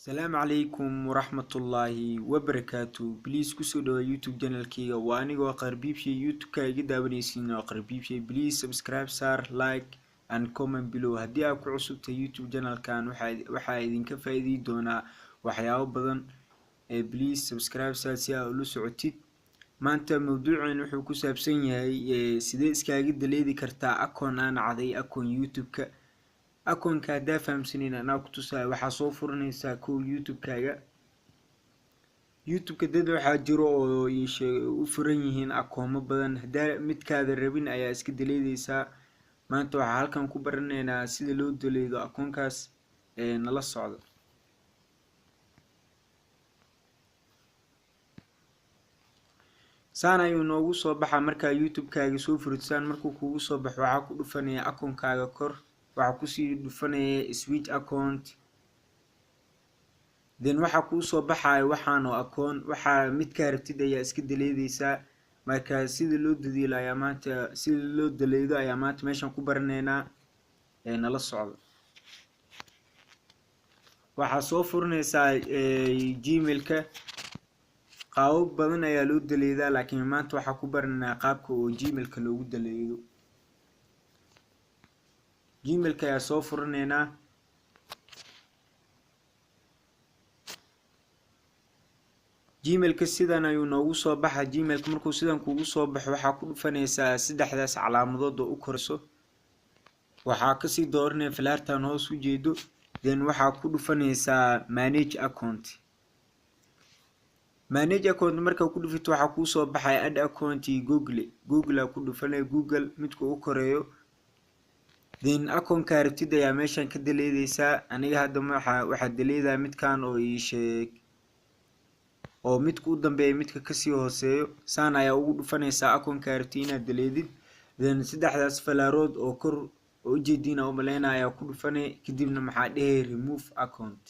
السلام عليكم ورحمة الله وبركاته. بليز كسو دوا يوتيوب channel كيغا وانيغا وقربيب شي يوتيوب كايغا دابنيسين وقربيب شي بليز سبسكرايب سار لايك and comment below. هدي اكو عصوبتا يوتيوب channel كان waxaa idinka faa'iidi doonaa waxyaabo badan بليز سبسكرايب سار si aad ula socotid. maanta mawduucan wuxuu ku saabsan yahay sidee iskaaga daleedi kartaa akoon aan caday akoon youtube-ka. akoonka hadaa fahamsanin anaa ku tusaaya waxaa soo furanaysaa kow youtube-ka dad waxaa jiro oo u furan yihiin akoomo badan. hadaa midkaada rabin ayaa iska daleedaysaa. maanta waxaa halkan ku baranaynaa sida loo daleedo akoonkaas. nala socdo. saan ayuu noogu soo baxaa markaa youtube-kaaga soo furidsaan. markuu kugu soo baxo waxaa ku dhufanaya akoonkaaga kor, waxaa kusii dhufanaya switch account, then waxaa kuu soo baxaya waxaan oo akoon waxaa midkaa rabtid ayaa iska daleedaysaa. marka sida loo daleedo ayaa maanta meeshan ku baranaynaa. nala socdo. waxaa soo furanaysaa gmail-ka. qaabab badan ayaa loo daleedaa laakiin maanta waxaa ku baranaynaa qaabka oo gmail-ka loogu daleedo. gmail-ka ayaa soo furanaynaa. gmail-ka sidan ayuu noogu soo baxa. gmail-ka markuu sidan kugu soo baxo waxaa ku dhufanaysaa saddexdaas calaamadood oo u korso. waxaa kasii dooranaya falaartan hoos u jeedo, then waxaa ku dhufanaysaa manage account. manage account markaa ku dhufito waxaa kuu soo baxaya add account google ku dhufanaya google midka u koreeyo, then akoonka rabtid ayaa meeshan ka daleedaysaa. aniga hadda waxaa daleedaa midkan oo ii sheeg oo midka u dambeeya midka kasii hooseeyo. saan ayaa ugu dhufanaysaa akoonka rabtid inaad daleedid, then saddexdaas falaarood oo kor oo ujeediina umaleynaya ku dhufanay. kadibna maxaa dhehe remove account.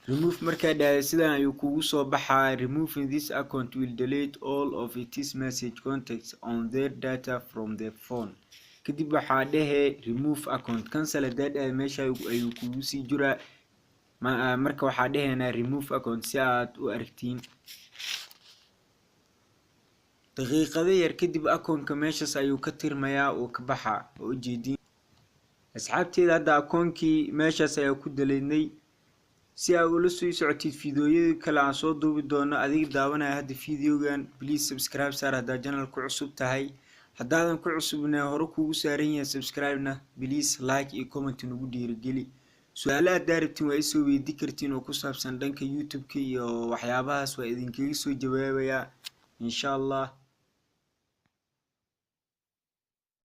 remove markaa dhahay sidan ayuu kugu soo baxaa. removing this account will delete all of its message contacts on their data from the phone. kadib waxaa dhehe remove account. cancel hadaa dhahay meesha ayuu kugu sii jiraa. marka waxaa dhehaynaa remove account si aad u aragtiin. daqiiqado yar kadib akoonka meeshaas ayuu ka tirmayaa oo ka baxaa oo ujeediin. asxaabteeda hadda akoonkii meeshaas ayaa ku daleednay. si aad ula soo socotid fiidiyoyada kale aan soo duubi doono adiga daawanaya hadda fiidiyogan, please subscribe saar hadaa channel ku cusub tahay. haddaadan ku cusubna hore kugu saaran yahay subscribe na please like iyo comment nagu dhiirigeli. su-aalaha hadaa rabtiin waa isoo weydii kartiin oo ku saabsan dhanka youtube-ka iyo waxyaabahaas waa idinkaga soo jawaabayaa insha Allah.